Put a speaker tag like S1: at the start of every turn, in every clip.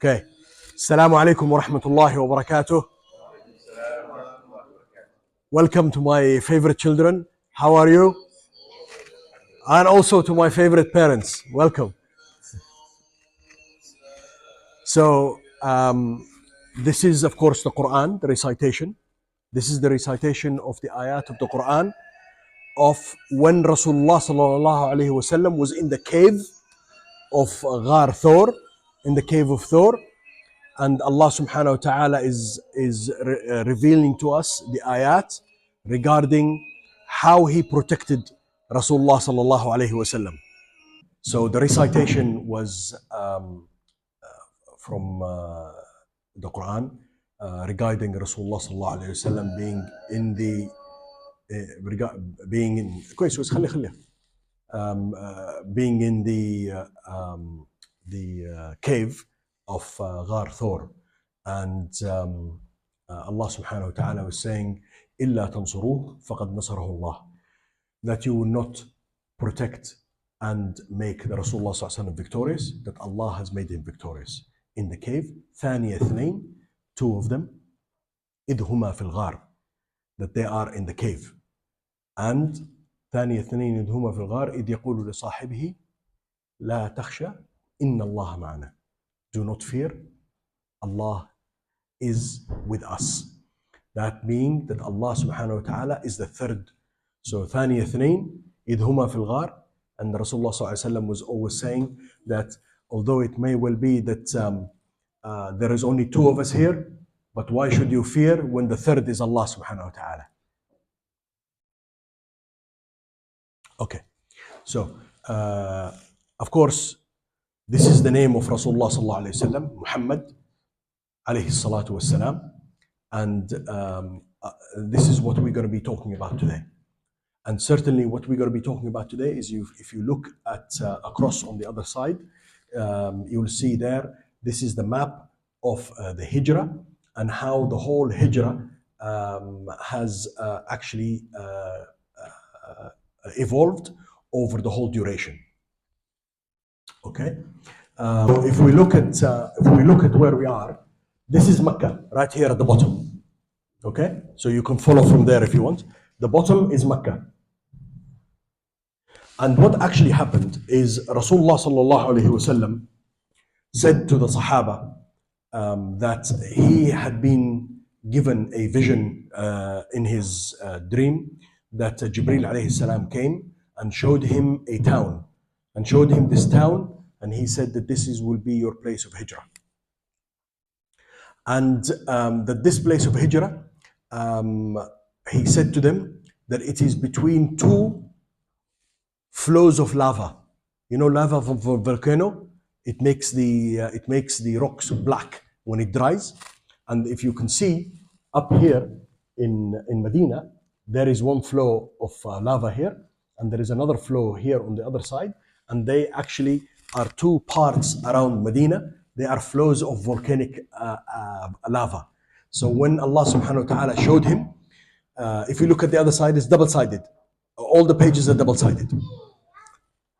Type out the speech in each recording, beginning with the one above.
S1: Okay. Assalamu alaikum wa rahmatullahi wa barakatuh. Welcome to my favorite children. How are you? And also to my favorite parents. Welcome. So, this is, of course, the Quran, the recitation. This is the recitation of the ayat of the Quran of when Rasulullah sallallahu alaihi wasallam was in the cave of Ghar Thor, in the cave of Thor. And Allah subhanahu wa ta'ala is revealing to us the ayat regarding how he protected Rasulullah sallallahu alayhi wasallam. So the recitation was from the Quran regarding Rasulullah sallallahu alayhi wasallam being in كويس بس خلي being in the cave of Ghar Thor, and Allah subhanahu wa ta'ala was saying, إِلَّا تَنْصُرُوهُ فَقَدْ نَصَرَهُ اللَّهُ, that you will not protect and make the Rasulullah sallallahu alaihi wasallam victorious, that Allah has made him victorious. In the cave, ثاني اثنين, two of them, إِذْ هُمَا فِي الْغَارِ, that they are in the cave. And ثاني اثنين إذ هما في الغار إذ يقول لصاحبه لا تخشى إن الله معنا. Do not fear, Allah is with us. That being that Allah subhanahu wa ta'ala is the third. So ثاني اثنين إذ هما في الغار, and Rasulullah sallallahu alaihi wasallam was always saying that although it may well be that there is only two of us here, but why should you fear when the third is Allah subhanahu wa ta'ala? Okay, so of course, this is the name of Rasulullah sallallahu alaihi wasallam, Muhammad alayhi salatu wassalam, and this is what we're going to be talking about today. And certainly, what we're going to be talking about today is, if you look at across on the other side, you will see there. This is the map of the Hijrah and how the whole Hijrah has actually evolved over the whole duration. Okay, if we look at where we are, this is Mecca right here at the bottom. Okay, so you can follow from there if you want. The bottom is Mecca, and what actually happened is Rasulullah sallallahu alaihi wasallam said to the Sahaba that he had been given a vision in his dream, that Jibril alayhi salam came and showed him a town, and showed him this town, and he said that will be your place of hijrah. And that this place of hijrah, he said to them that it is between two flows of lava. You know, lava from a volcano, it makes the rocks black when it dries. And if you can see up here in Medina, there is one flow of lava here, and there is another flow here on the other side, and they actually are two parts around Medina. They are flows of volcanic lava. So when Allah subhanahu wa ta'ala showed him, if you look at the other side, it's double-sided. All the pages are double-sided.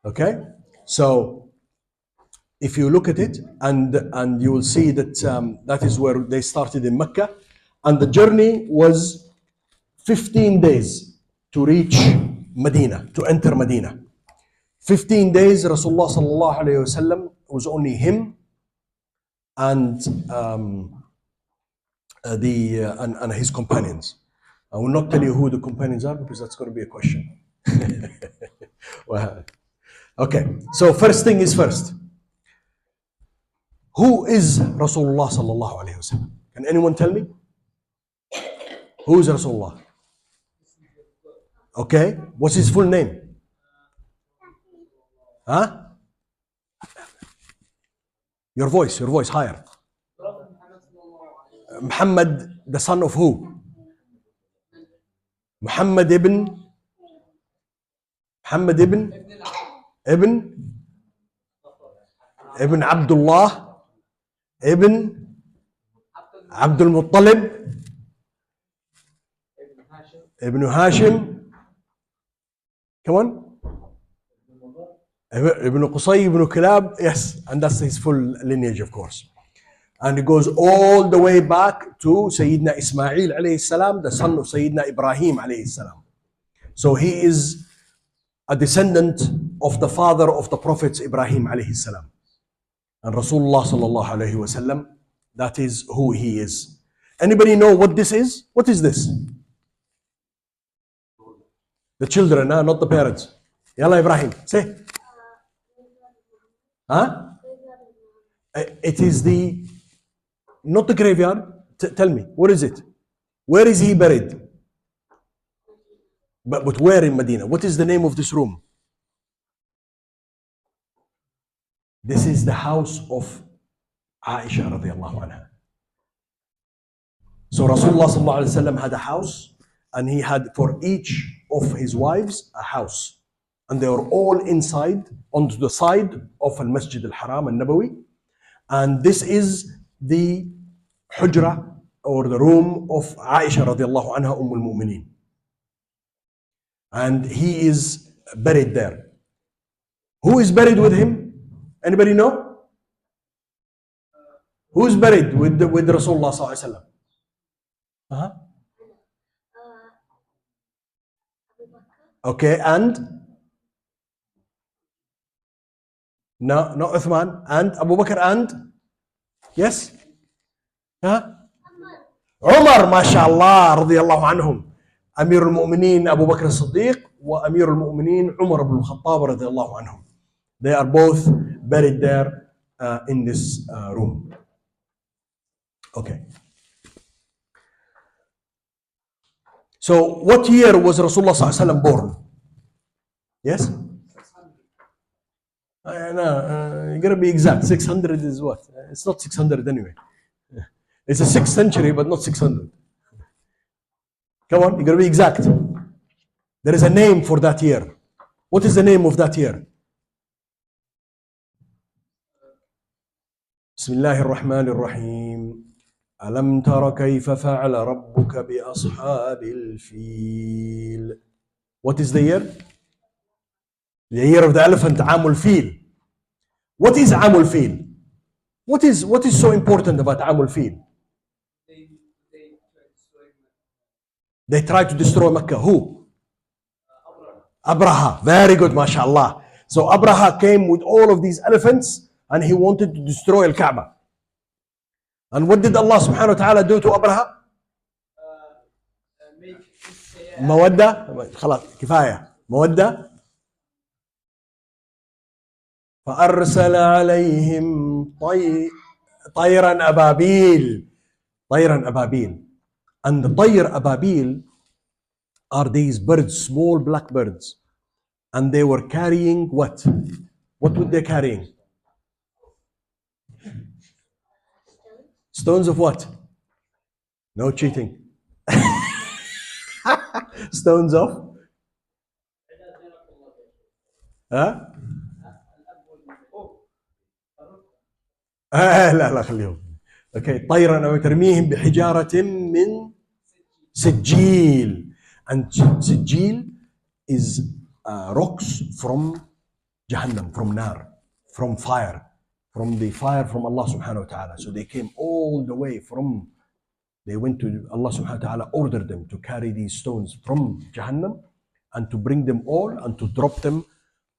S1: Okay? So if you look at it, and you will see that that is where they started in Mecca, and the journey was 15 days to reach Medina, to enter Medina. 15 days, Rasulullah sallallahu alayhi wasallam was only him and his companions. I will not tell you who the companions are because that's going to be a question. Well, okay, so first thing is first. Who is Rasulullah sallallahu alayhi wasallam? Can anyone tell me? Who is Rasulullah? Okay, what's his full name? Huh? Your voice higher. Muhammad, the son of who? Muhammad ibn Abdullah ibn Abdul Muttalib ibn Hashim. Come on. Ibn Qusay ibn Kilab. Yes, and that's his full lineage, of course. And it goes all the way back to Sayyidina Ismail alayhi salam, the son of Sayyidina Ibrahim alayhi salam. So he is a descendant of the father of the prophets Ibrahim alayhi salam. And Rasulullah sallallahu alayhi wasallam, that is who he is. Anybody know what this is? What is this? The children, not the parents. Yalla Ibrahim, say. Huh? It is not the graveyard. Tell me, what is it? Where is he buried? But where in Medina? What is the name of this room? This is the house of Aisha radiallahu anha. So Rasulullah sallallahu alaihi wasallam had a house, and he had for each of his wives a house. And they were all inside, onto the side of Al-Masjid Al-Haram Al-Nabawi. And this is the hujra, or the room of Aisha radiallahu anha al-Mu'mineen. And he is buried there. Who is buried with him? Anybody know? Who is buried with Rasulullah sallallahu alaihi wasallam? Okay, and no, not Uthman, and Abu Bakr, and yes, Umar, mashallah, radiyallahu anhum. Amir al-Mu'mineen Abu Bakr as-Siddiq wa Amir al-Mu'mineen Umar ibn al-Khattab radiyallahu anhum. They are both buried there in this room. Okay. So what year was Rasulullah sallallahu alaihi wasallam born? Yes? No, you gotta be exact. 600 is what? It's not 600 anyway. It's the 6th century, but not 600. Come on, you gotta be exact. There is a name for that year. What is the name of that year? Bismillahir Rahmanir Rahim. ألم تر كيف فعل ربك بأصحاب الفيل. What is the year? The year of the elephant, عام الفيل. What is عام الفيل? What is so important about عام الفيل? They tried to destroy Mecca. Who? Abraha. Very good, mashallah. So Abraha came with all of these elephants, and he wanted to destroy Al-Kaaba. And what did Allah subhanahu wa ta'ala do to Abraha? مودة. خلاص كفاية. مودة. فأرسل عليهم طيرا أبابيل. طيرا أبابيل. And the طير أبابيل are these birds, small black birds. And they were carrying what? What were they carrying? Stones of what? No cheating. Stones of? ها؟ لا خليهم. Okay, طيرا أو ترميهم بحجارة من سجيل. And سجيل is rocks from Jahannam, from nar, from fire. From the fire from Allah subhanahu wa ta'ala. So they came all the way they went to Allah subhanahu wa ta'ala, ordered them to carry these stones from Jahannam and to bring them all and to drop them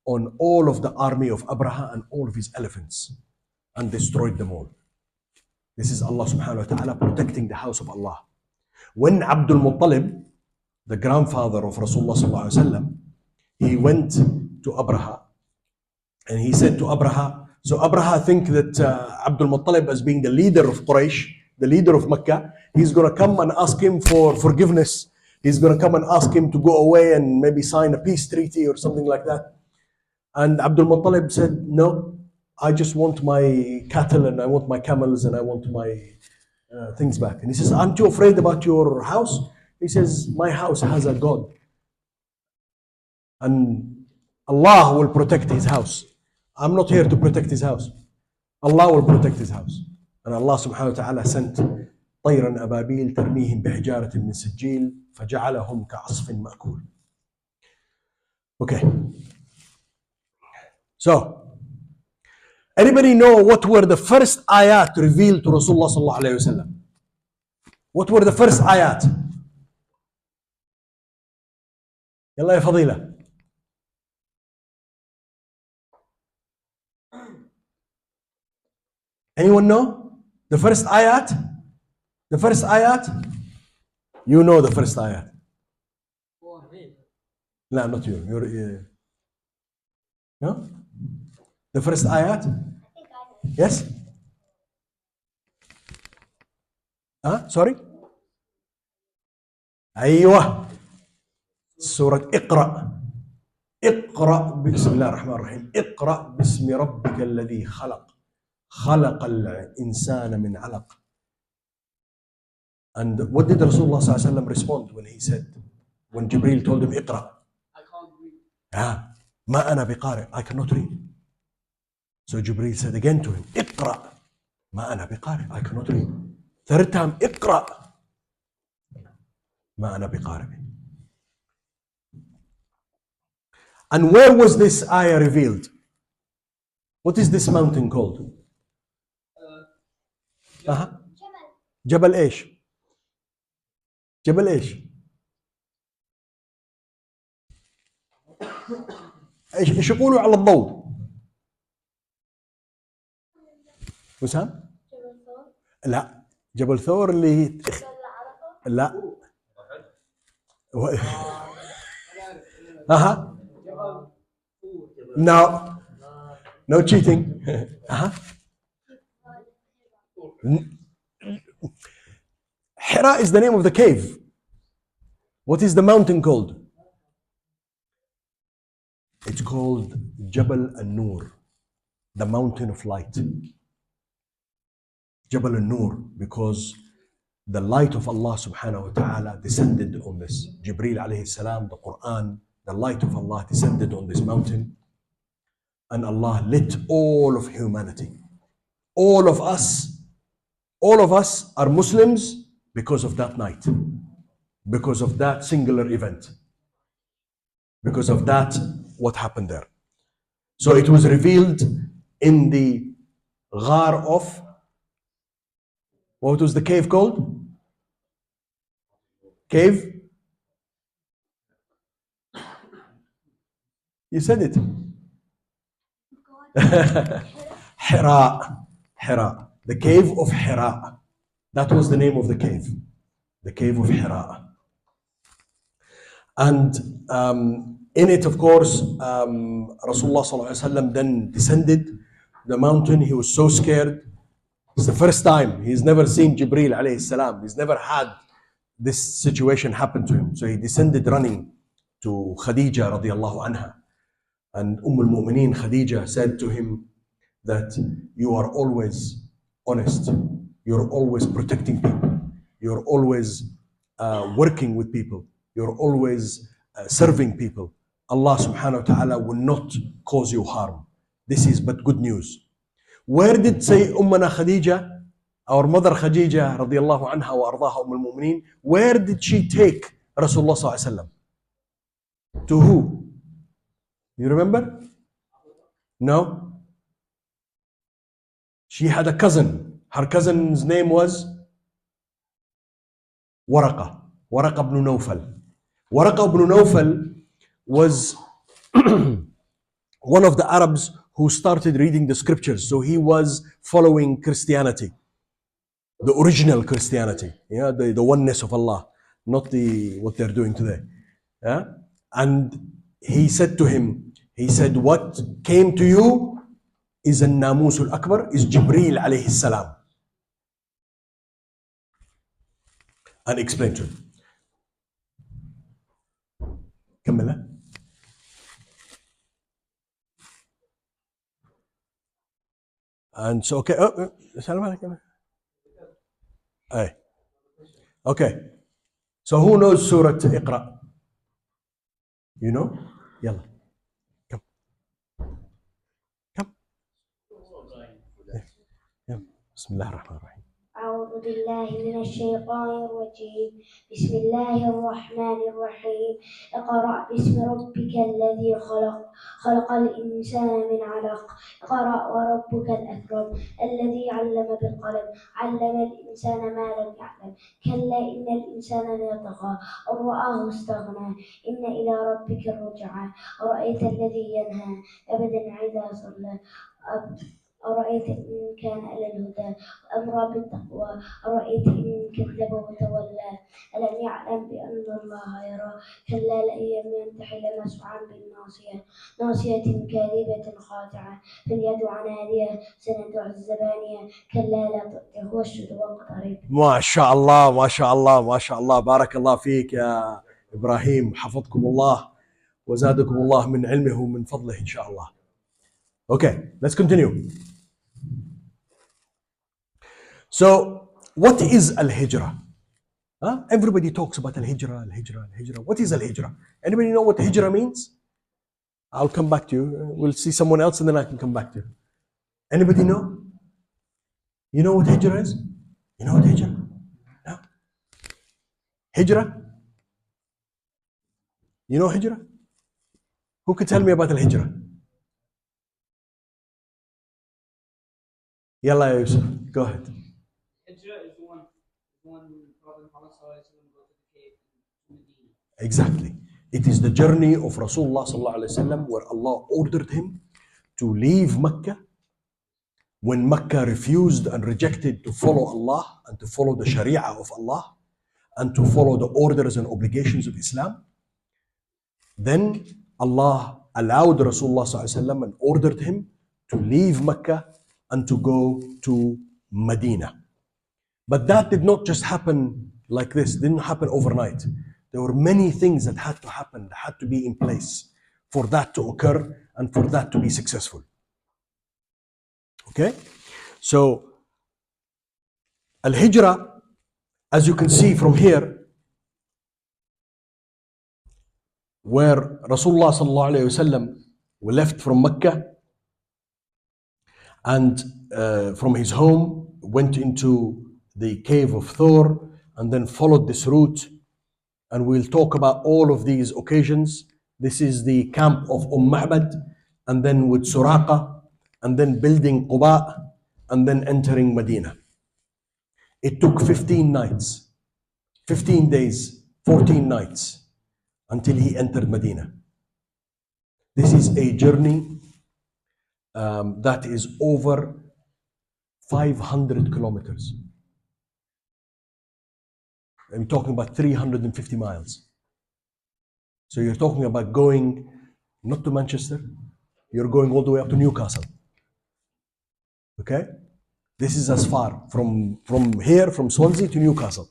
S1: on all of the army of Abraha and all of his elephants, and destroyed them all. This is Allah subhanahu wa ta'ala protecting the house of Allah. When Abdul Muttalib, the grandfather of Rasulullah sallallahu alaihi wasallam, he went to Abraha and he said to Abraha, so Abraha think that Abdul Muttalib, as being the leader of Quraysh, the leader of Mecca, he's going to come and ask him for forgiveness. He's going to come and ask him to go away and maybe sign a peace treaty or something like that. And Abdul Muttalib said, no, I just want my cattle and I want my camels and I want my things back. And he says, aren't you afraid about your house? He says, my house has a God. And Allah will protect his house. I'm not here to protect his house. Allah will protect his house. And Allah subhanahu wa ta'ala sent طيرا أبابيل ترميهم بحجارة من سجيل فجعلهم كعصف مأكول. Okay. So, Anybody know what were the first ayat revealed to Rasulullah sallallahu alayhi wasallam? What were the first ayat? يلا يا فضيلة. Anyone know? The first ayat? The first ayat? You know the first ayat. No, not you. You're, no? The first ayat? Yes? Huh? Sorry? أيوة. سورة اقرأ. اقرأ بسم الله الرحمن الرحيم. اقرأ باسم ربك الذي خلق. خلق الإنسان من علق. And what did Rasulullah sallallahu alaihi wasallam respond when he said, when Jibreel told him اقرأ? I can't read. ما أنا بقارئ. I cannot read. So Jibreel said again to him, اقرأ. ما أنا بقارئ. I cannot read. Third time, اقرأ. ما أنا بقارئ. And where was this ayah revealed? What is this mountain called? جبل ايش؟ جبل ايش؟ ايش يقولوا على الضوء؟ وسام؟ جبل ثور؟ لا، جبل ثور اللي لا. No cheating. Hira is the name of the cave. What is the mountain called? It's called Jabal An-Nur, the mountain of light. Jabal An-Nur, because the light of Allah subhanahu wa ta'ala descended on this. Jibreel alayhi salam, the Quran, the light of Allah descended on this mountain, and Allah lit all of humanity. All of us are Muslims because of that night, because of that singular event, because of that, what happened there. So it was revealed in the Ghar of, what was the cave called? Cave? You said it. Hira. The cave of Hira. That was the name of the cave. The cave of Hira. And in it, of course, Rasulullah sallallahu alaihi wasallam then descended the mountain. He was so scared. It's the first time. He's never seen Jibreel alayhi salam. He's never had this situation happen to him. So he descended running to Khadija radiallahu anha. And al-Mu'mineen Khadija said to him that you are always honest. You're always protecting people. You're always working with people. You're always serving people. Allah subhanahu wa ta'ala will not cause you harm. This is but good news. Where did say Ummana Khadija, our mother Khadija radiallahu anha wa ardaha al-Mu'mineen, where did she take Rasulullah sallallahu alaihi wasallam? To who? You remember? No? She had a cousin. Her cousin's name was Waraqa ibn Nawfal. Waraqa ibn Nawfal was one of the Arabs who started reading the scriptures. So he was following Christianity, the original Christianity, the oneness of Allah, not what they're doing today. Yeah? And he said to him, he said, what came to you is an-Namus al-Akbar, is Jibreel alayhi salam. And explain to him. كمل. And so, okay. Okay. So who knows Surah Iqra? You know? Yalla. Come. Come. Yeah. Bismillah ar-Rahman ar-Rahim.
S2: أعوذ بالله من الشيطان الرجيم بسم الله الرحمن الرحيم اقرأ باسم ربك الذي خلق خلق الإنسان من علق اقرأ وربك الأكرم الذي علم بالقلم علم الإنسان ما لم يعلم كلا إن الإنسان ليطغى أن رآه استغنى إن إلى ربك الرجعى أرأيت الذي ينهى أبدا إذا صلى أرأيت إن كان على الهدى أمر بالتقوى أرأيت إن كذب وتولى ألم يعلم بأن الله يرى كلا لئن ينتح لمسعا بالناصية ناصية كاذبة خاطعة فليدع نادية سندع الزبانية كلا لا تطعه واسجد واقترب.
S1: ما شاء الله ما شاء الله ما شاء الله، بارك الله فيك يا إبراهيم، حفظكم الله وزادكم الله من علمه ومن فضله إن شاء الله. Okay, let's continue. So, what is al-hijrah? Everybody talks about al-hijrah, al-hijrah, al-hijrah. What is al-hijrah? Anybody know what hijrah means? I'll come back to you. We'll see someone else and then I can come back to you. Anybody know? You know what hijrah is? You know what hijrah? No. Hijrah? You know hijrah? Who could tell me about al-hijrah? Yalla ya Yusuf, go ahead.
S3: Hijrah is one Prophet Muhammad sallallahu alaihi wasallam go to the cave in Medina.
S1: Exactly. It is the journey of Rasulullah sallallahu alaihi wasallam where Allah ordered him to leave Mecca when Mecca refused and rejected to follow Allah and to follow the Sharia of Allah and to follow the orders and obligations of Islam. Then Allah allowed Rasulullah sallallahu alaihi wasallam and ordered him to leave Mecca and to go to Medina. But that did not just happen like this, didn't happen overnight. There were many things that had to happen, that had to be in place for that to occur and for that to be successful. Okay? So, Al-Hijrah, as you can see from here, where Rasulullah sallallahu alayhi wasallam left from Mecca and from his home went into the cave of Thor and then followed this route. And we'll talk about all of these occasions. This is the camp of Ma'bad, and then with Suraqa, and then building Quba, and then entering Medina. It took 15 nights, 15 days, 14 nights until he entered Medina. This is a journey that is over 500 kilometers. I'm talking about 350 miles. So you're talking about going not to Manchester, you're going all the way up to Newcastle. Okay? This is as far from here, from Swansea to Newcastle.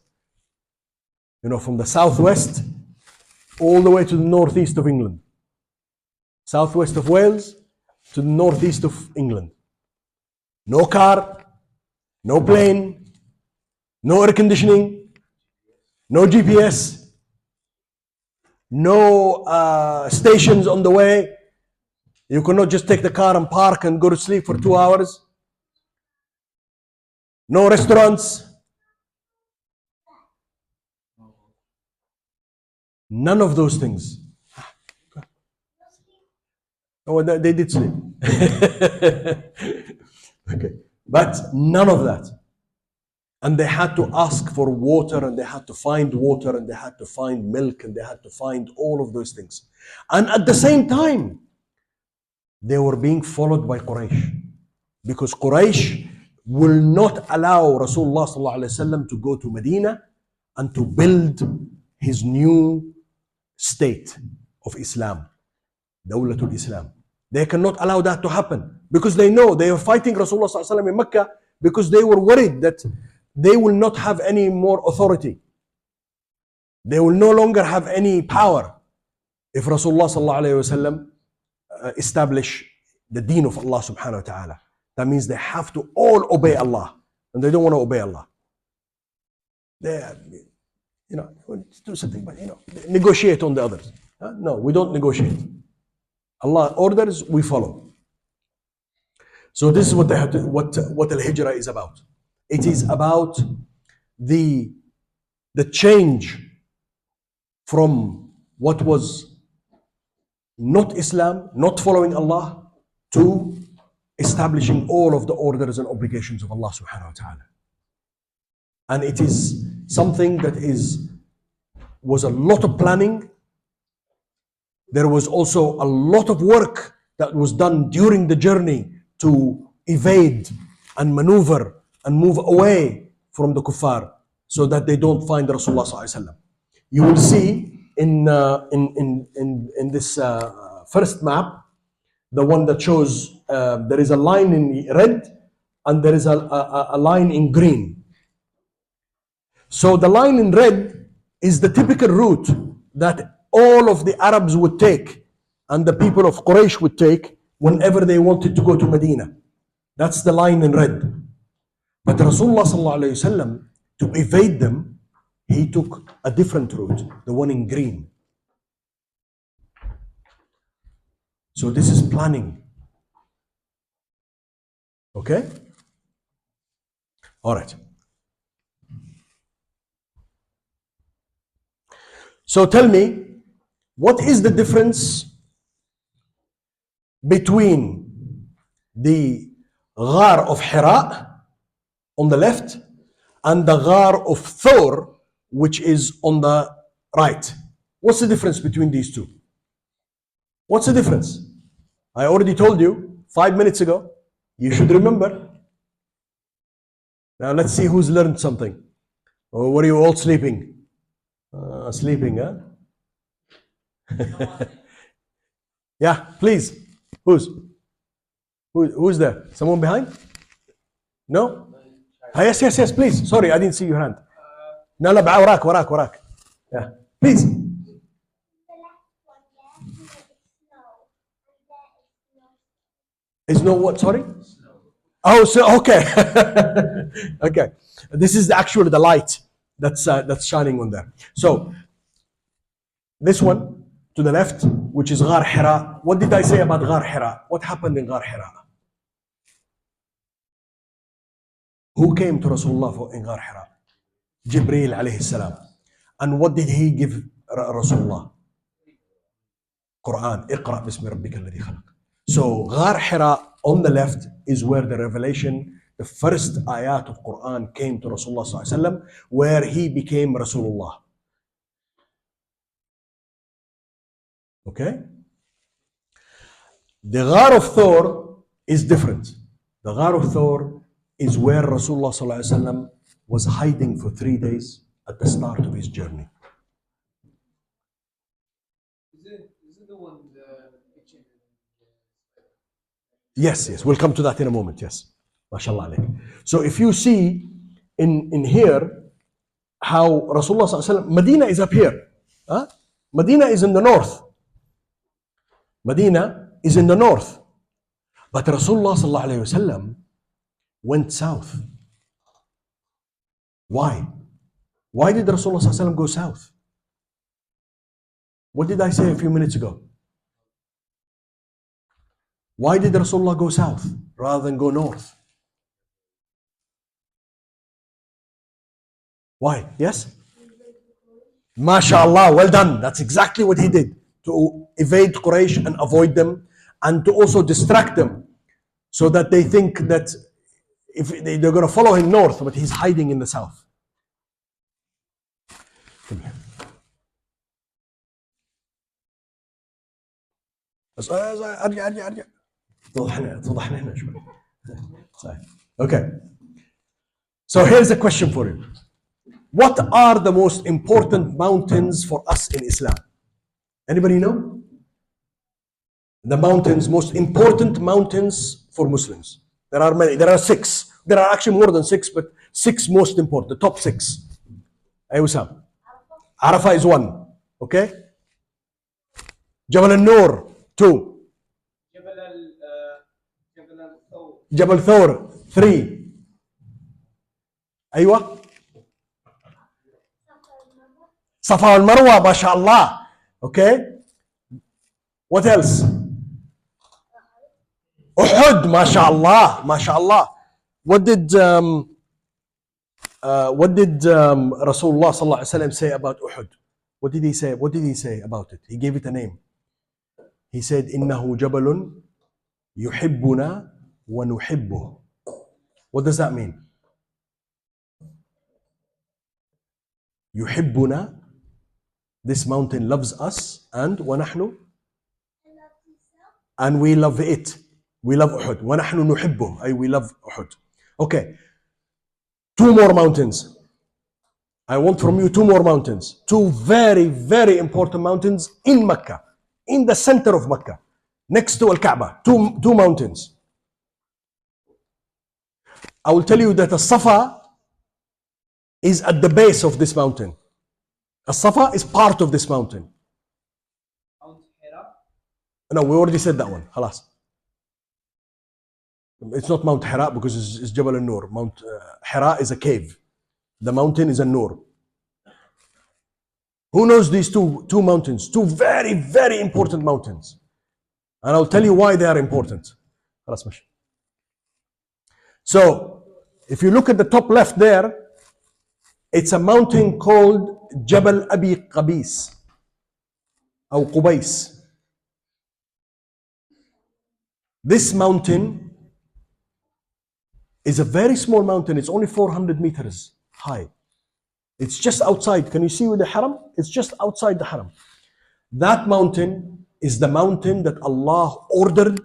S1: You know, from the southwest all the way to the northeast of England. Southwest of Wales to the northeast of England. No car, no plane, no air conditioning, no GPS, no stations on the way. You cannot just take the car and park and go to sleep for 2 hours. No restaurants. None of those things. Oh, they did sleep. Okay, but none of that. And they had to ask for water, and they had to find water, and they had to find milk, and they had to find all of those things. And at the same time, they were being followed by Quraysh. Because Quraysh will not allow Rasulullah sallallahu alaihi wasallam to go to Medina and to build his new state of Islam, Dawlatul Islam. They cannot allow that to happen because they know they are fighting Rasulullah sallallahu alaihi wasallam in Mecca because they were worried that they will not have any more authority. They will no longer have any power if Rasulullah sallallahu alaihi wasallam establish the deen of Allah subhanahu wa ta'ala. That means they have to all obey Allah, and they don't want to obey Allah. They, do something, but negotiate on the others. No, we don't negotiate. Allah orders, we follow. So this is what they have to, what al-hijrah is about. It is about the change from what was not Islam, not following Allah, to establishing all of the orders and obligations of Allah subhanahu wa ta'ala. And it is something that was a lot of planning. There was also a lot of work that was done during the journey to evade and maneuver and move away from the kuffar so that they don't find Rasulullah sallallahu alaihi wasallam. You will see in this first map, the one that shows there is a line in red and there is a line in green. So the line in red is the typical route that all of the Arabs would take and the people of Quraysh would take whenever they wanted to go to Medina. That's the line in red. But Rasulullah sallallahu alaihi wasallam, to evade them, he took a different route, the one in green. So this is planning. Okay? All right. So tell me, what is the difference between the Ghar of Hira on the left and the Ghar of Thawr, which is on the right? What's the difference between these two? What's the difference? I already told you 5 minutes ago. You should remember. Now let's see who's learned something. Or were you all sleeping? Sleeping, huh? Yeah, please. Who's there? Someone behind? No? Yes, please. Sorry, I didn't see your hand. No, وراك. Yeah, please. Is no what? Sorry? Oh, so okay. Okay. This is actually the light that's shining on there. So this one to the left, which is Ghar Hira. What did I say about Ghar Hira? What happened in Ghar Hira? Who came to Rasulullah in Ghar Hira? Jibreel alayhi salam. And what did he give Rasulullah? Quran. Iqra bismi rabbika alladhi khalaq. So Ghar Hira on the left is where the revelation, the first ayat of Quran came to Rasulullah sallallahu alaihi wasallam, where he became Rasulullah. Okay? The Ghar of Thawr is different. The Ghar of Thawr is where Rasulullah sallallahu alaihi wasallam was hiding for 3 days at the start of his journey.
S3: Is it the one the picture?
S1: Yes, we'll come to that in a moment. Yes, mashallah alayk. So if you see in here how Rasulullah sallallahu alaihi wasallam, Medina is up here. Huh? Medina is in the north. Medina is in the north. But Rasulullah sallallahu alaihi wasallam went south. Why? Why did Rasulullah sallallahu alaihi wasallam go south? What did I say a few minutes ago? Why did Rasulullah go south rather than go north? Why? Yes? MashaAllah, well done. That's exactly what he did. To evade Quraysh and avoid them, and to also distract them so that they think that if they're going to follow him north, but he's hiding in the south. Come here. ارجع توضح هنا شوي. Okay. So here's a question for you. What are the most important mountains for us in Islam? Anybody know? The mountains, most important mountains for Muslims. There are many. There are 6. There are actually more than 6, but 6 most important. The top 6. Hey, Wissam. Arafah is 1. Okay. Jabal al-Nur 2. Jabal Thawr 3. أيوة. Safa al-Marwa, mashallah. Okay. What else? Uhud, mashallah. What did What did Rasulullah sallallahu alaihi wasallam say about Uhud? What did he say? What did he say about it? He gave it a name. He said, "Innahu jabalun yuhibbuna wa nuhibbuh." What does that mean? Yuhibbuna, this mountain loves us, and wa nahnu, and we love it. We love Uhud. Wa nahnu nuhibbuh, we love Uhud. Okay, two more mountains. I want from you two more mountains. Two very, very important mountains in Mecca, in the center of Mecca, next to Al-Kaaba. Two mountains. I will tell you that As-Safa is at the base of this mountain. As-Safa is part of this mountain.
S3: Mount Hira.
S1: No, we already said that one. Khalas. It's not Mount Hira because it's Jabal al-Nur. Mount Hira is a cave. The mountain is an-Nur. Who knows these two mountains? Two very, very important mountains. And I'll tell you why they are important. Khalas, mashi. So, if you look at the top left there, it's a mountain called Jabal Abi Qabis or Qubais. This mountain is a very small mountain. It's only 400 meters high. It's just outside. Can you see with the haram? It's just outside the haram. That mountain is the mountain that Allah ordered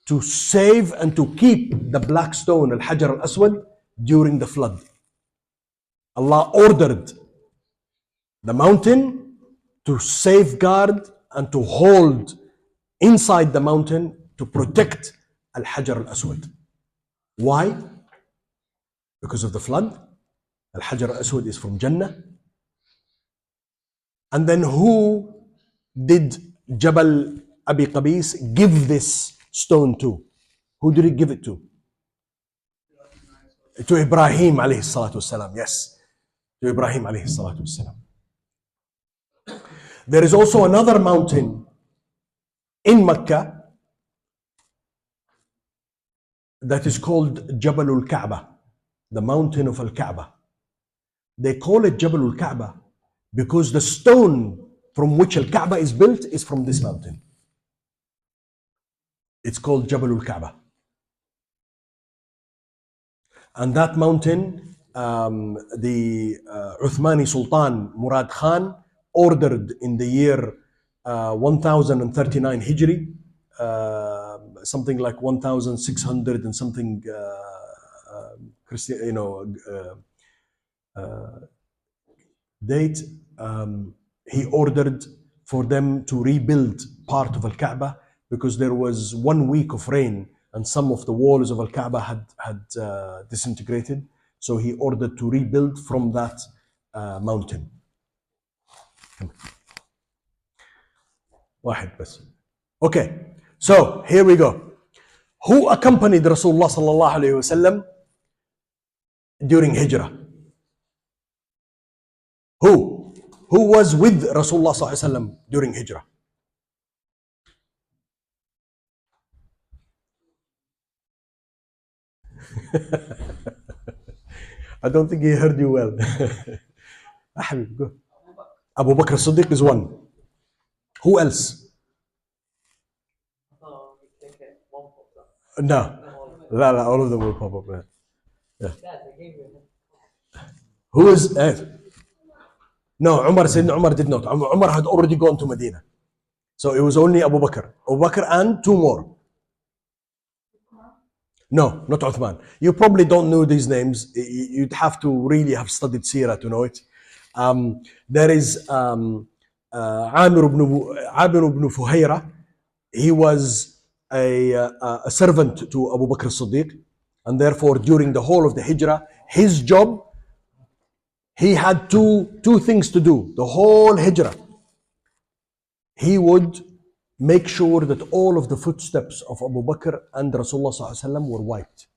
S1: to save and to keep the black stone, Al-Hajar Al-Aswad, during the flood. Allah ordered the mountain to safeguard and to hold inside the mountain to protect Al-Hajar Al-Aswad. Why? Because of the flood. Al-Hajar Al-Aswad is from Jannah. And then who did Jabal Abi Qabis give this stone to? Who did he give it to? To Ibrahim alayhi salatu wasalam. Yes, to Ibrahim alayhi salatu wasalam. There is also another mountain in Mecca that is called Jabal al-Kaaba, the mountain of Al-Kaaba. They call it Jabal al-Kaaba because the stone from which Al-Kaaba is built is from this mountain. It's called Jabal al-Kaaba. And that mountain, the Uthmani Sultan Murad Khan ordered in the year 1039 Hijri, something like 1600 and something, date. He ordered for them to rebuild part of Al-Kaaba because there was 1 week of rain and some of the walls of Al-Kaaba had disintegrated. So he ordered to rebuild from that mountain. واحد بس. Okay, so here we go. Who accompanied Rasulullah sallallahu alayhi wa sallam during Hijrah? Who was with Rasulullah sallallahu alayhi wa sallam during Hijrah? I don't think he heard you well. Go. Abu Bakr as-Siddiq is one. Who else? No. La, all of them will pop up. Yeah. Who is... No, Sayyidina Umar did not. Umar had already gone to Medina. So it was only Abu Bakr. Abu Bakr and two more. No, not Uthman. You probably don't know these names. You'd have to really have studied Sirah to know it. There is Amir ibn Fuhayra. He was a servant to Abu Bakr as-Siddiq, and therefore during the whole of the Hijrah, his job, he had two things to do. The whole Hijrah, he would make sure that all of the footsteps of Abu Bakr and Rasulullah sallallahu alaihi wasallam were wiped,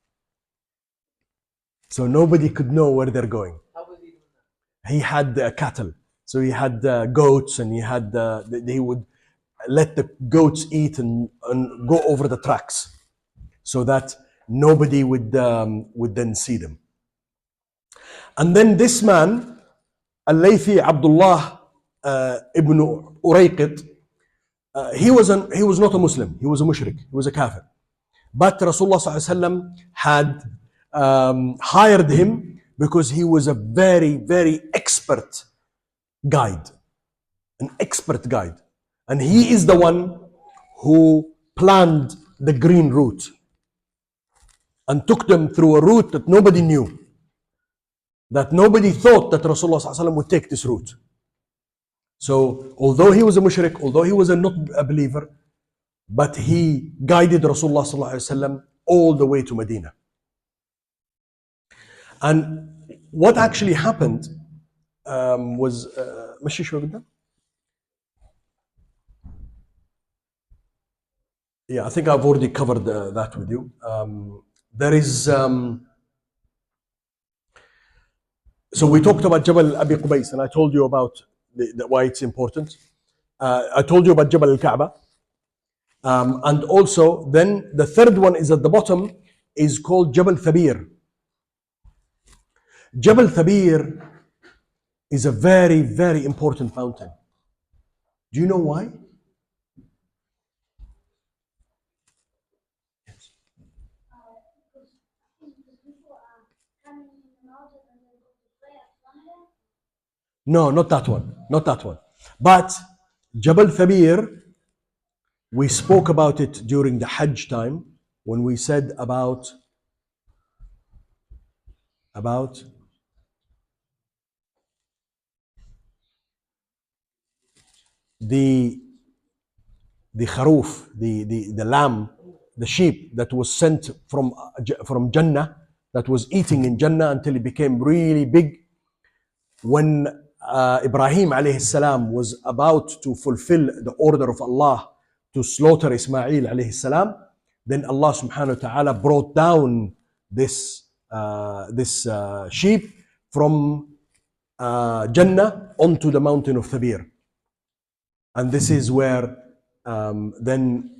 S1: so nobody could know where they're going.
S3: How was he doing that?
S1: He had cattle, so he had goats, and he would let the goats eat and go over the tracks, so that nobody would then see them. And then this man, Al-Laythi Abdullah ibn Urayqit, he was not a Muslim, he was a mushrik, he was a kafir. But Rasulullah ﷺ had hired him because he was a very, very expert guide, an expert guide. And he is the one who planned the green route and took them through a route that nobody knew, that nobody thought that Rasulullah ﷺ would take this route. So although he was a mushrik, although he was not a believer, but he guided Rasulullah ﷺ all the way to Medina. And what actually happened was مشي شوي قدام. Yeah, I think I've already covered that with you. There is so we talked about Jabal Abi Qubais, and I told you about why it's important. I told you about Jabal al-Kaaba. And also, then the third one is at the bottom, is called Jabal Thabir. Jabal Thabir is a very, very important mountain. Do you know why? Yes. No, not that one. Not that one. But Jabal Thabir, we spoke about it during the Hajj time when we said about the kharoof, the lamb, the sheep that was sent from Jannah, that was eating in Jannah until it became really big. When Ibrahim alayhi salam was about to fulfill the order of Allah to slaughter Ismail alayhi salam, then Allah subhanahu wa ta'ala brought down this sheep from Jannah onto the mountain of Thabir. And this is where then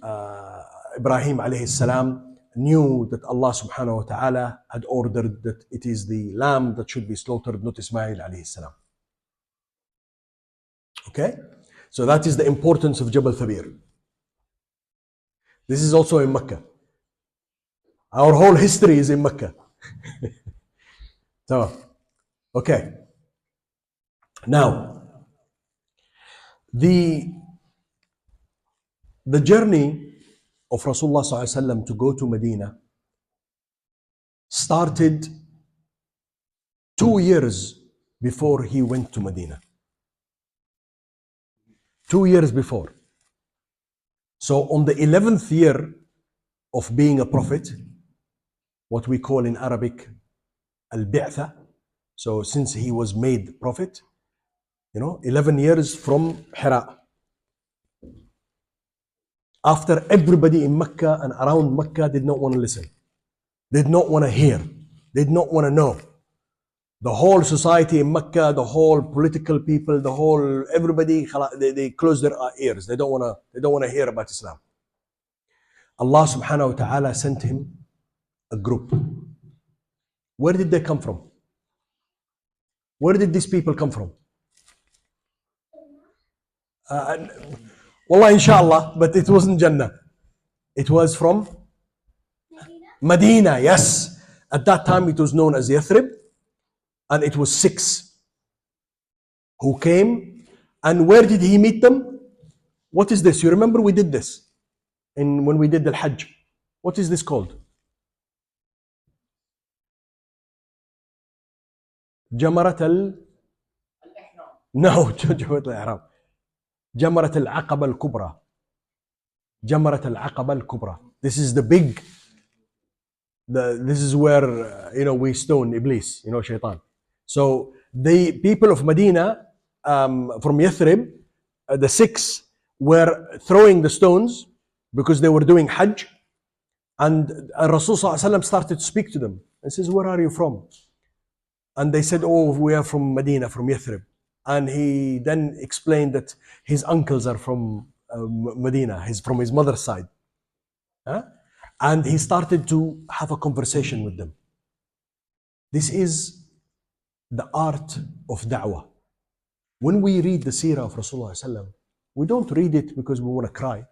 S1: Ibrahim alayhi salam knew that Allah subhanahu wa ta'ala had ordered that it is the lamb that should be slaughtered, not Ismail alayhi salam. Okay? So that is the importance of Jabal Thabir. This is also in Mecca. Our whole history is in Mecca. So, okay. Now, the journey of Rasulullah ﷺ to go to Medina started 2 years before he went to Medina. 2 years before. So on the 11th year of being a prophet, what we call in Arabic al-bi'tha, so since he was made prophet, 11 years from Hira. After everybody in Mecca and around Mecca did not want to listen, did not want to hear, did not want to know. The whole society in Mecca, the whole political people, everybody, they close their ears. They don't want to hear about Islam. Allah subhanahu wa ta'ala sent him a group. Where did they come from? Where did these people come from? Wallah, inshallah, but it wasn't Jannah. It was from Medina, yes. At that time it was known as Yathrib, and it was 6 who came. And where did he meet them? What is this? You remember we did this when we did the Hajj. What is this called? Jamarat al-Ihram. No, Jamarat al-Ihram. Jamarat al-Aqaba al-Kubra. Jamarat al-Aqaba al-Kubra. This is the big, this is where, we stone Iblis, Shaitan. So the people of Medina, from Yathrib, the 6 were throwing the stones because they were doing Hajj. And Rasul ﷺ started to speak to them and says, where are you from? And they said, oh, we are from Medina, from Yathrib. And he then explained that his uncles are from Medina, he's from his mother's side. And he started to have a conversation with them. This is the art of da'wah. When we read the seerah of Rasulullah sallam, we don't read it because we want to cry.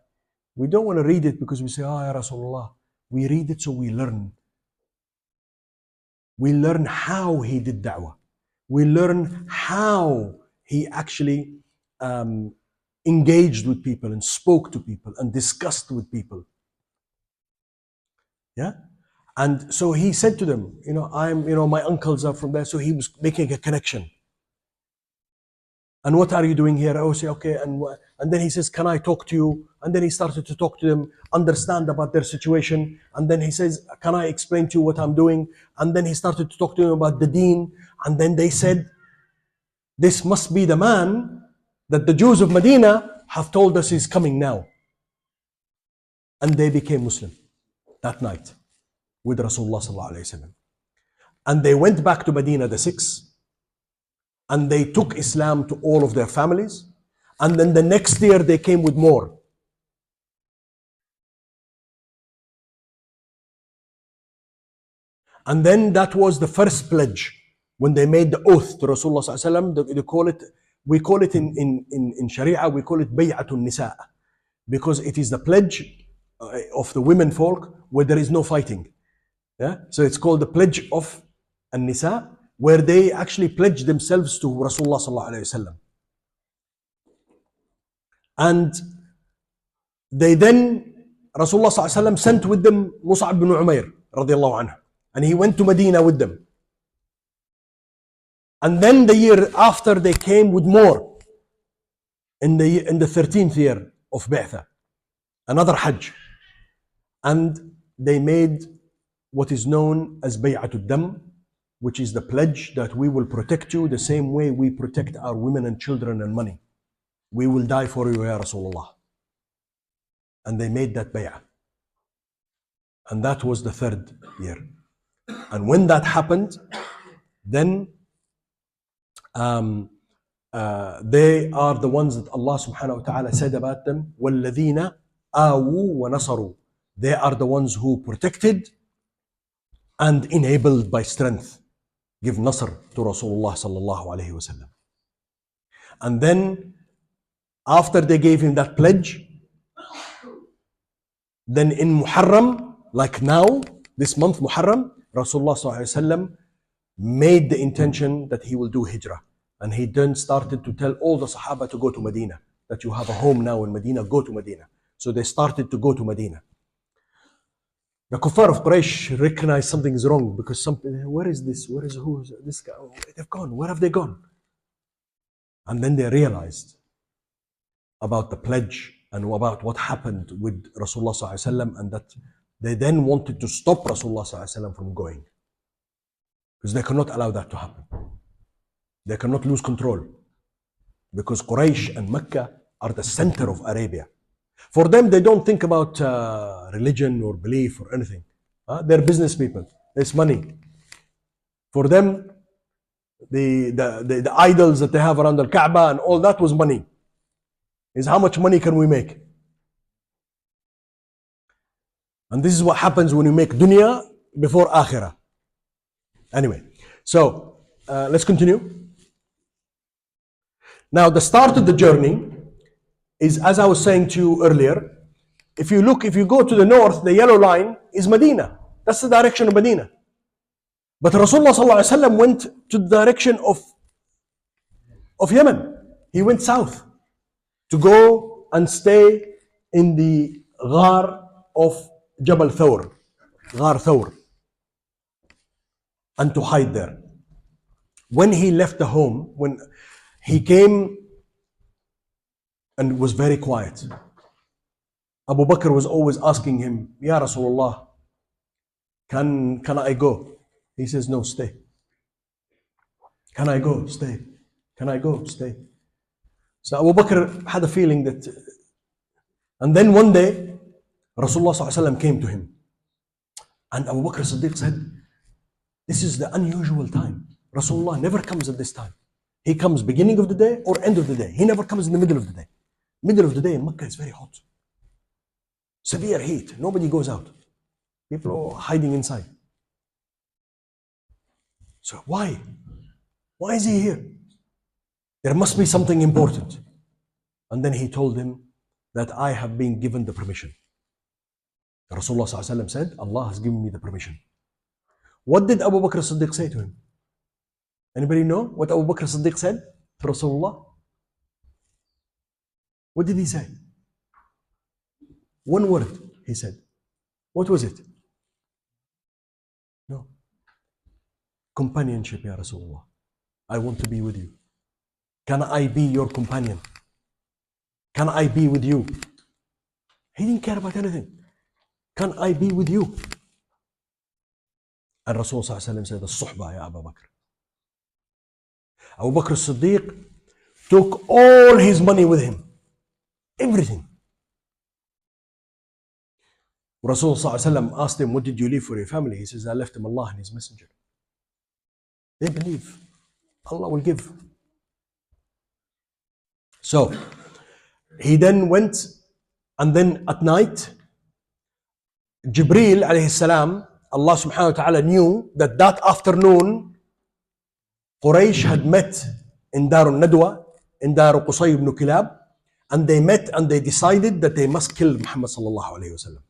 S1: We don't want to read it because we say, ah, ya Rasulullah. We read it so we learn. We learn how he did da'wah. We learn how he actually engaged with people and spoke to people and discussed with people. Yeah? And so he said to them, my uncles are from there. So he was making a connection. And what are you doing here? I will say, okay. And then he says, can I talk to you? And then he started to talk to them, understand about their situation. And then he says, can I explain to you what I'm doing? And then he started to talk to them about the deen. And then they said, this must be the man that the Jews of Medina have told us is coming now. And they became Muslim that night with Rasulullah sallallahu alaihi wasallam. And they went back to Medina the 6th. And they took Islam to all of their families. And then the next year they came with more. And then that was the first pledge. When they made the oath to Rasulullah sallallahu alaihi wasallam, we call it in Sharia, we call it Bay'atun Nisa. Because it is the pledge of the women folk where there is no fighting. Yeah? So it's called the pledge of An-Nisa, where they actually pledged themselves to Rasulullah sallallahu alaihi wasallam. And they then, Rasulullah sallallahu alaihi wasallam sent with them Mus'ab bin Umair radiallahu anhu. And he went to Medina with them. And then the year after they came with more. In the 13th year of Bi'tha. Another Hajj. And they made what is known as Bay'atul Dam, which is the pledge that we will protect you the same way we protect our women and children and money. We will die for you, Ya Rasulullah. And they made that bay'ah. And that was the 3rd year. And when that happened, then they are the ones that Allah subhanahu wa ta'ala said about them, وَالَّذِينَ آوُوا وَنَصَرُوا. They are the ones who protected and enabled by strength. Give Nasr to Rasulullah sallallahu alayhi wasallam. And then, after they gave him that pledge, then in Muharram, like now, this month Muharram, Rasulullah sallallahu alayhi wasallam made the intention that he will do hijrah. And he then started to tell all the Sahaba to go to Medina, that you have a home now in Medina, go to Medina. So they started to go to Medina. The Kuffar of Quraysh recognized something is wrong because where is this? Who is this guy? Oh, they've gone. Where have they gone? And then they realized about the pledge and about what happened with Rasulullah sallallahu alaihi wasallam, and that they then wanted to stop Rasulullah sallallahu alaihi wasallam from going. Because they cannot allow that to happen. They cannot lose control. Because Quraysh and Mecca are the center of Arabia. For them, they don't think about religion or belief or anything. They're business people. It's money. For them, the idols that they have around the Kaaba and all that was money. Is how much money can we make? And this is what happens when you make dunya before akhirah. Anyway, so let's continue. Now, the start of the journey is, as I was saying to you earlier, if you go to the north, the yellow line is Medina. That's the direction of Medina. But Rasulullah sallallahu alaihi wasallam went to the direction of Yemen. He went south to go and stay in the Ghar of Jabal Thawr, Ghar Thawr, and to hide there. When he left the home, when he came and was very quiet, Abu Bakr was always asking him, Ya Rasulullah, can I go? He says, no, stay. Can I go? Stay. Can I go? Stay. So Abu Bakr had a feeling that, and then one day, Rasulullah sallallahu alaihi wasallam came to him. And Abu Bakr Siddiq said, this is the unusual time. Rasulullah never comes at this time. He comes beginning of the day or end of the day. He never comes in the middle of the day. Middle of the day in Mecca is very hot. Severe heat. Nobody goes out. People are hiding inside. So why? Why is he here? There must be something important. And then he told him that I have been given the permission. Rasulullah said, Allah has given me the permission. What did Abu Bakr as-Siddiq say to him? Anybody know what Abu Bakr as-Siddiq said to Rasulullah? What did he say? One word he said. What was it? No. Companionship, Ya Rasulullah. I want to be with you. Can I be your companion? Can I be with you? He didn't care about anything. Can I be with you? And Rasul said, As-suhba ya Abu Bakr. Abu Bakr as-Siddiq took all his money with him. Everything. Rasul asked him, what did you leave for your family? He says, I left him Allah and His Messenger. They believe. Allah will give. So, he then went, and then at night, Jibreel alayhi salam, Allah subhanahu wa ta'ala knew that that afternoon, Quraysh had met in Dar al-Nadwa, in Dar Qusay ibn Kilab, and they met and they decided that they must kill Muhammad sallallahu alayhi wa sallam.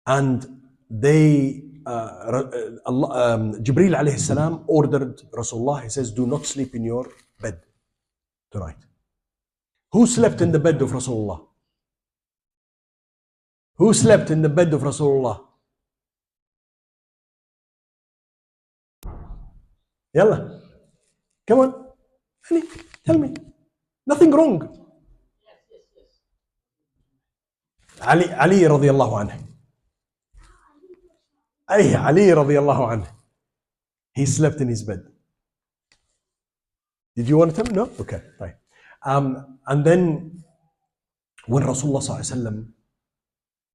S1: And they, Jibreel alayhi salam ordered Rasulullah, he says, do not sleep in your bed tonight. Who slept in the bed of Rasulullah? Who slept in the bed of Rasulullah? Yalla. Come on. Ali, tell me. Nothing wrong. Ali radiallahu anhu. Ali radiallahu anhu. He slept in his bed. Did you want to tell me? No? Okay, right. And then when Rasulullah sallallahu alaihi wasallam,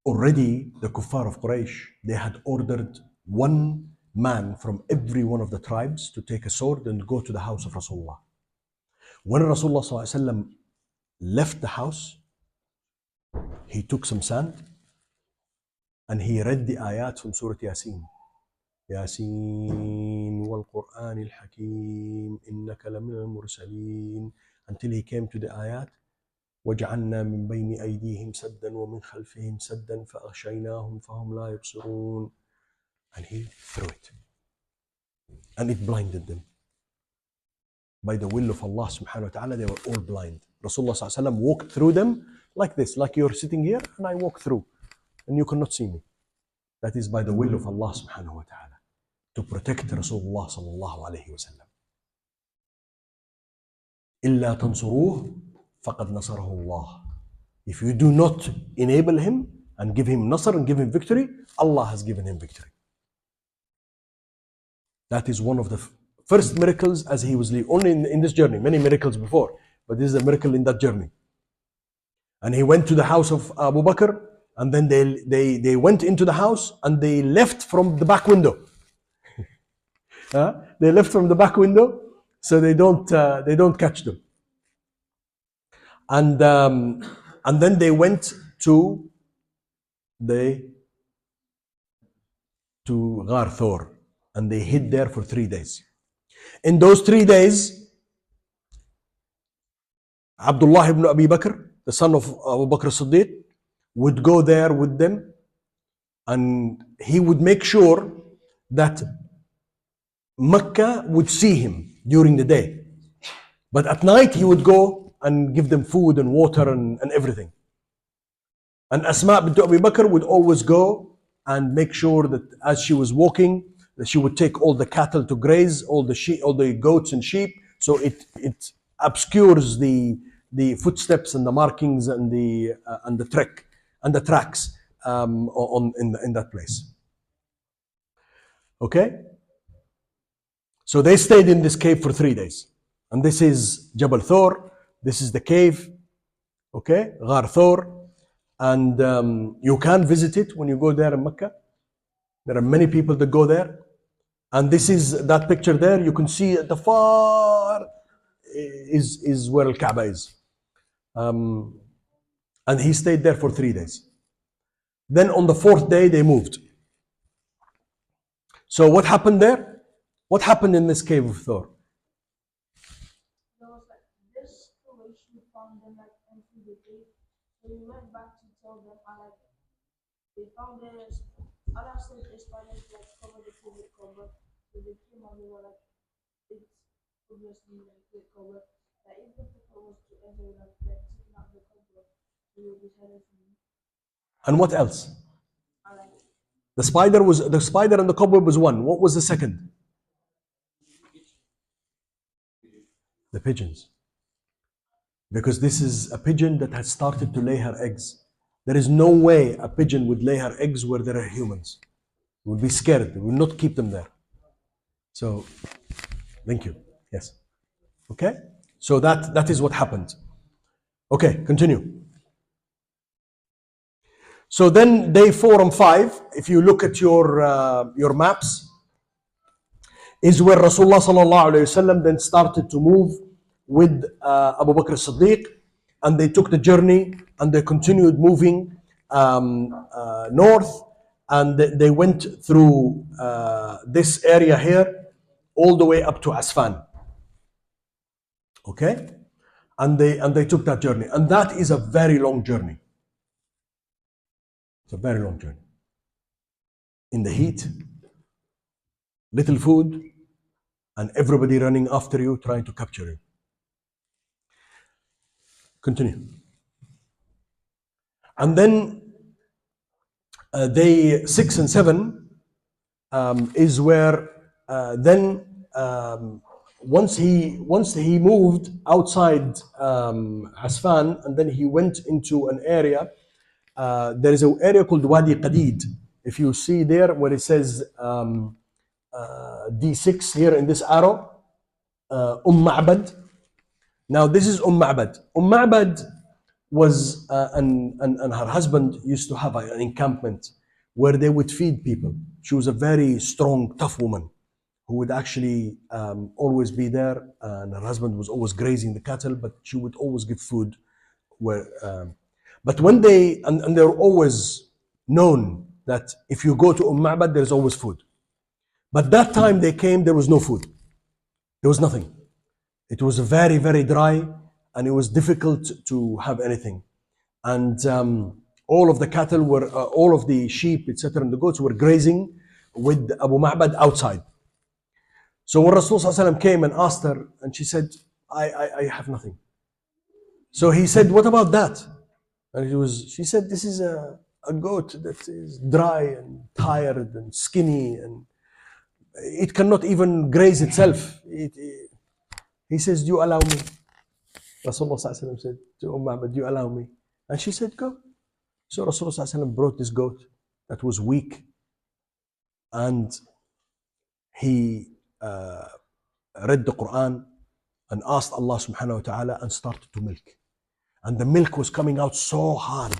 S1: already the kuffar of Quraysh, they had ordered one man from every one of the tribes to take a sword and go to the house of Rasulullah. When Rasulullah sallallahu alaihi wasallam left the house, he took some sand and he read the ayat from Surah Yasin. Yasin wal Quran al Hakim innaka lamin al mursalin, until he came to the ayat وَجَعَلْنَا مِنْ بَيْنِ أَيْدِيهِمْ سَدًّا وَمِنْ خَلْفِهِمْ سَدًّا فَأَغْشَيْنَاهُمْ فَهُمْ لَا يُبْصِرُونَ. And he threw it. And it blinded them. By the will of Allah subhanahu wa ta'ala, they were all blind. Rasulullah sallallahu alaihi wasallam walked through them like this, like you're sitting here and I walk through and you cannot see me. That is by the will of Allah subhanahu wa ta'ala, to protect Rasulullah sallallahu alayhi wa sallam. إِلَّا تَنْصُرُوهُ فَقَدْ نَصَرَهُ اللَّهُ. If you do not enable him and give him nasr and give him victory, Allah has given him victory. That is one of the first miracles as he was leaving. Only in this journey, many miracles before, but this is a miracle in that journey. And he went to the house of Abu Bakr, and then they went into the house and they left from the back window. They left from the back window so they don't catch them. And then they went to Ghar Thor, and they hid there for 3 days. In those 3 days, Abdullah ibn Abi Bakr, the son of Abu Bakr as-Siddiq, would go there with them, and he would make sure that Mecca would see him during the day. But at night he would go and give them food and water and everything. And Asma bint Abi Bakr would always go and make sure that as she was walking, that she would take all the cattle to graze, all the sheep, all the goats and sheep, so it obscures the footsteps and the markings and the trek and the tracks in that place. Okay? So they stayed in this cave for 3 days. And this is Jabal Thor. This is the cave. Okay? Ghar Thor. And you can visit it when you go there in Mecca. There are many people that go there. And this is that picture there. You can see at the far is where Al-Kaaba is. And he stayed there for 3 days. Then on the 4th day, they moved. So what happened there? What happened in this cave of Thor?
S4: There was like this Croatian found them like empty the cave. So we went back to tell them and like they found this other said the spiders like covered the cave with cover. So they came and they were like it's obviously like with cover. That if the people was to enter like taking out the cover, we would be headed from
S1: And what else?
S4: and like
S1: The spider and the cobweb was one. What was the second? The pigeons. Because this is a pigeon that has started to lay her eggs. There is no way a pigeon would lay her eggs where there are humans. We would be scared. We will not keep them there. So, thank you. Yes. Okay? So that is what happened. Okay, continue. So then day 4 and 5, if you look at your maps, is where Rasulullah sallallahu alayhi wasallam then started to move with Abu Bakr as-Siddiq, and they took the journey and they continued moving north, and they went through this area here all the way up to Asfan. Okay, and they took that journey, and that is a very long journey. It's a very long journey. In the heat, little food, and everybody running after you, trying to capture you. Continue. And then day 6 and 7 is where then once he moved outside Asfan, and then he went into an area. There is an area called Wadi Qadid. If you see there where it says D6 here in this arrow, Ma'bad. Now this is Ma'bad. Ma'bad was, and her husband used to have an encampment where they would feed people. She was a very strong, tough woman who would actually always be there, and her husband was always grazing the cattle, but she would always give food. But when and they're always known that if you go to Ma'bad, there's always food. But that time they came, there was no food. There was nothing. It was very, very dry, and it was difficult to have anything. And all of the cattle were, all of the sheep, etc., and the goats were grazing with Abu Ma'bad outside. So when Rasulullah came and asked her, and she said, I have nothing. So he said, what about that? And she said, this is a goat that is dry and tired and skinny, and it cannot even graze itself. He says, do you allow me? Rasulullah said to Ma'bad, do you allow me? And she said, go. So Rasulullah brought this goat that was weak, and he read the Quran and asked Allah subhanahu wa ta'ala and started to milk. And the milk was coming out so hard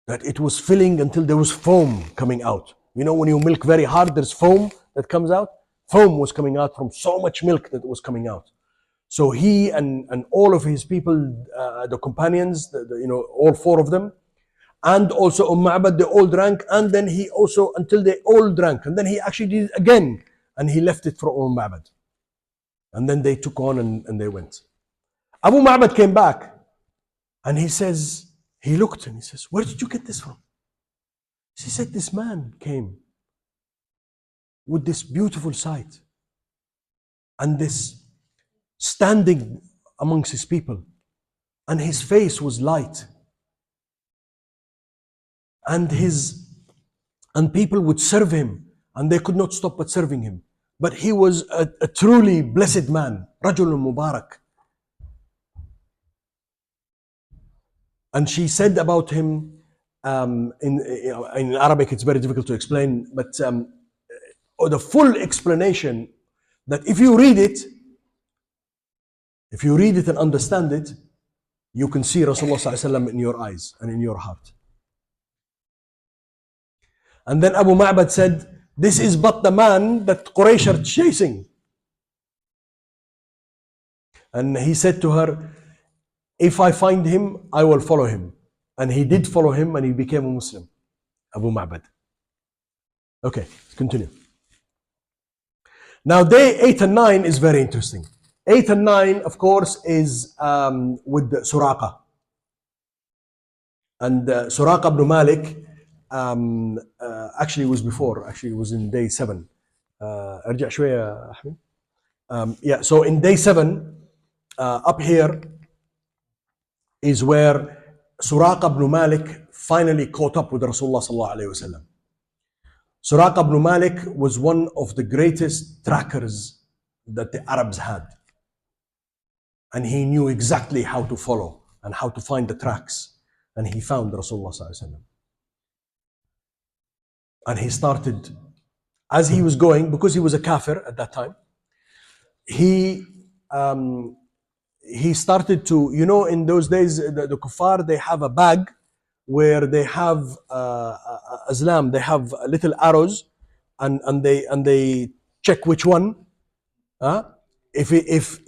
S1: that it was filling until there was foam coming out. You know, when you milk very hard, there's foam that comes out. Foam was coming out from so much milk that was coming out. So he and all of his people, the companions, all 4 of them, and also Ma'bad, they all drank, and then he also, until they all drank, and then he actually did it again, and he left it for Ma'bad. And then they took on and they went. Abu Ma'bad came back, and he looked and he says, where did you get this from? She said, this man came with this beautiful sight and this standing amongst his people, and his face was light, and people would serve him, and they could not stop but serving him. But he was a truly blessed man, Rajulun Mubarak. And she said about him, in Arabic it's very difficult to explain, but the full explanation, that if you read it and understand it, you can see Rasulullah in your eyes and in your heart. And then Abu Ma'bad said, this is but the man that Quraysh are chasing. And he said to her, if I find him, I will follow him. And he did follow him, and he became a Muslim, Abu Ma'bad. Okay, let's continue. Now, day 8 and 9 is very interesting. 8 and 9, of course, is with Suraqa. And Suraqa ibn Malik actually was before, actually was in day 7. ارجع شوية يا أحمد. Yeah, so in day 7, up here is where Suraqa ibn Malik finally caught up with Rasulullah sallallahu alayhi wasallam. Suraqa ibn Malik was one of the greatest trackers that the Arabs had. And he knew exactly how to follow and how to find the tracks. And he found Rasulullah sallallahu alayhi wasallam. And he started, as he was going, because he was a kafir at that time, he started to, you know, in those days, the kuffar, they have a bag where they have azlam, they have little arrows, and they check which one. If it's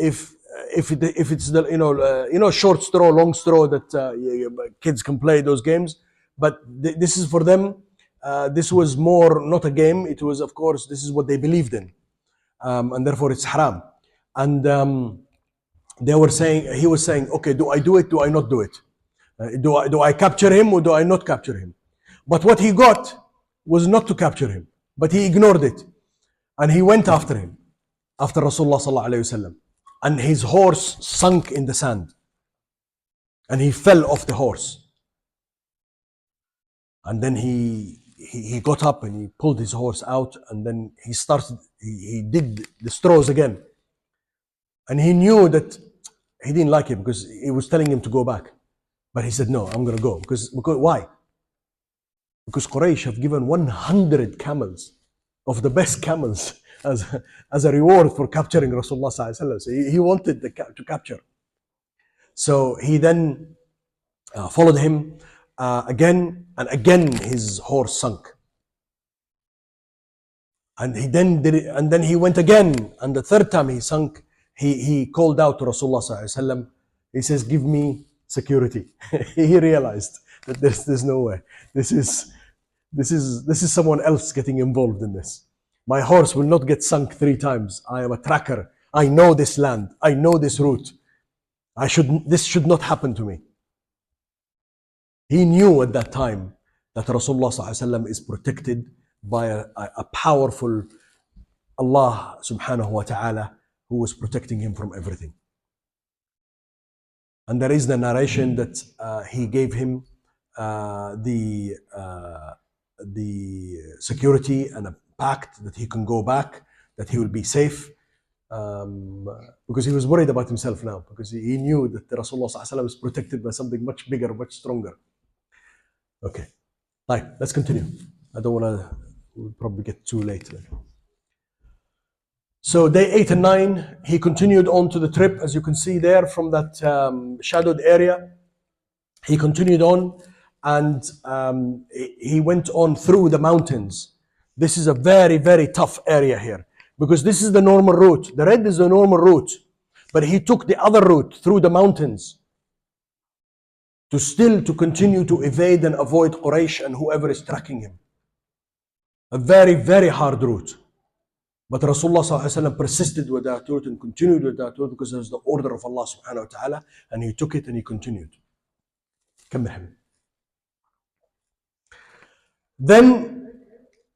S1: the short straw, long straw that kids can play those games, but this is for them. This was more not a game. It was, of course, this is what they believed in, and therefore it's haram. And they were saying, he was saying, okay, do I do it? Do I not do it? Do I capture him or do I not capture him? But what he got was not to capture him, but he ignored it, and he went after him, after Rasulullah sallallahu alaihi wasallam, and his horse sunk in the sand, and he fell off the horse, and then he got up and he pulled his horse out, and then he did the straws again, and he knew that he didn't like him because he was telling him to go back. But he said, no, I'm going to go. Because why? Because Quraysh have given 100 camels of the best camels as a reward for capturing Rasulullah sallallahu alaihi wasallam. So he wanted to capture. So he then followed him again, and again his horse sunk. And he then did it, and then he went again, and the third time he sunk, he called out to Rasulullah sallallahu alaihi wasallam. He says, give me security. He realized that there's no way. This is someone else getting involved in this. My horse will not get sunk 3 times. I am a tracker. I know this land. I know this route. This should not happen to me. He knew at that time that Rasulullah sallallahu alaihi wasallam is protected by a powerful Allah subhanahu wa ta'ala who was protecting him from everything. And there is the narration that he gave him the security and a pact that he can go back, that he will be safe, because he was worried about himself now, because he knew that the Rasulullah sallallahu alaihi wasallam is protected by something much bigger, much stronger. Okay, right, let's continue. I don't want to, we'll probably get too late. So day 8 and 9, he continued on to the trip, as you can see there from that shadowed area. He continued on, and he went on through the mountains. This is a very, very tough area here, because this is the normal route. The red is the normal route, but he took the other route through the mountains to continue to evade and avoid Quraysh and whoever is tracking him. A very, very hard route. But Rasulullah sallallahu alaihi wasallam persisted with that route and continued with that route because it was the order of Allah subhanahu wa ta'ala, and he took it and he continued. Then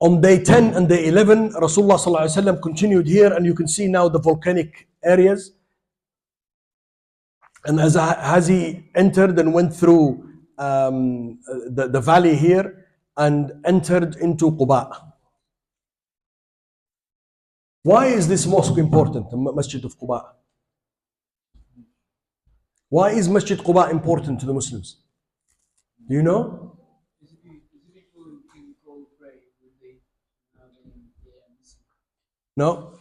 S1: on day 10 and day 11, Rasulullah sallallahu alaihi wasallam continued here, and you can see now the volcanic areas. And as he entered and went through the valley here and entered into Quba. Why is this mosque important, the Masjid of Quba? Why is Masjid Quba important to the Muslims? Do you know?
S3: Is it people who can go pray with the
S1: No?